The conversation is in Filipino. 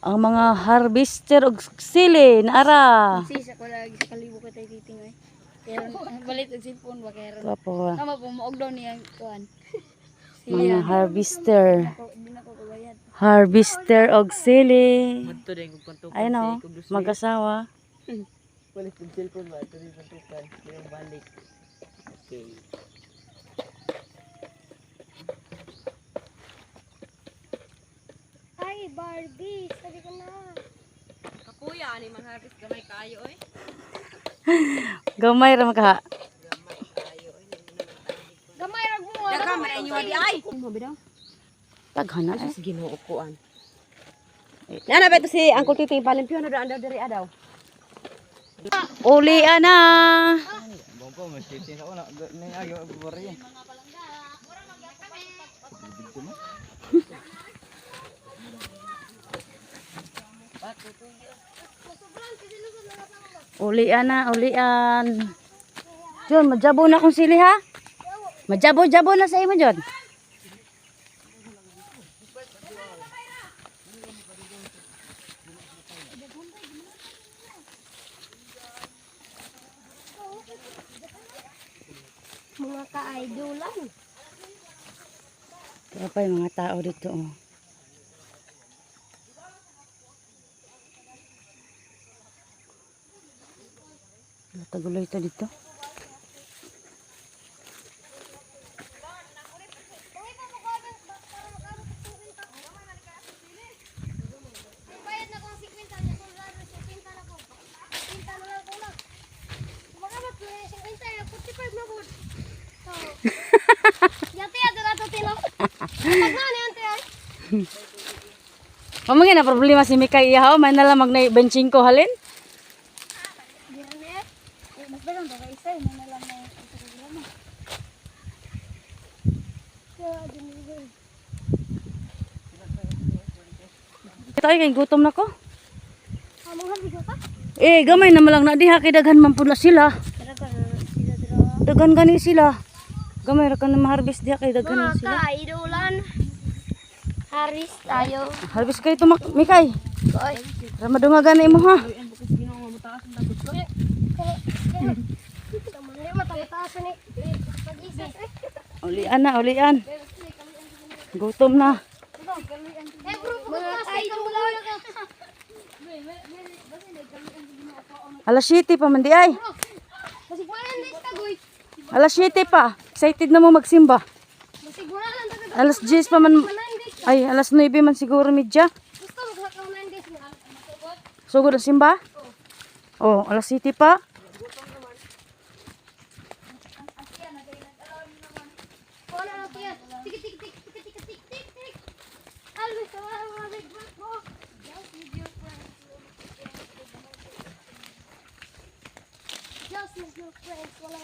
Ang mga harvester og sili naara. Sisa ko lagi sa kalibo ko tayo titingoy. Pero balit ang cellphone ba kaya ron. Kapo. Tama po maog daw niya kuan. Mga harvester. Di na ko kabayad. Harvester og sili. Madto din kung pantukan Ayun o, mag-asawa. Balik yung cellphone ba? Ito rin pantukan. Yung balik. Okay. Ay, Barbie, sabi ko na. Kapuya ni manghapis gamay kayo eh. Gamay ra maka. Gamay ra mo. Daga man inyo di ay. Mo bidaw? Taghana eh. Sige no ukuan. Nana ba ito si Uncle Titi palimpyo na daw diri adaw. Uli ana. Bongko mas Titi sa una ni ayo bori. Ulian na, ulian. John, majabo na kung sili ha? Majabo-jabo na sa imo, John. Mga ka-idolan. Kaya pa yung mga tao dito. Oh. Taguloy ito dito. Bayad na kong 50 niya, kung lalo 50 na ko. 50 na lang ko lang. Kumakamat ko yung 50 ya, 45 na ko. So, yate ya, dito tino. Pag na ni ante ay. Pamangin na problema si Mikay iyahaw, may nalamag na benching ko halin. Diyan eh. Mas dalang ba isa, may na lang na yung problema. Kaya dinigay. Ito ay kay gutom na ko. Among habigo ka? Eh, gamay na malang na diha kay daghan man pula sila. Tara ka sila dira. Daghan gani sila. Gamay ra ka na ma-harvest diha kay daghan man Mga sila. ka-idolan. Haris tayo. Harvest kay ito Mikay. Oy. Ramadungagan na imo ha. Ulian na, ulian. Gutom na. Alas 7 pa man di ay. Alas 7 pa. Excited na mo magsimba. Alas 10 pa man. Ay, alas 9 man siguro medya. Sugod ang simba? Oh, alas 7 pa. Just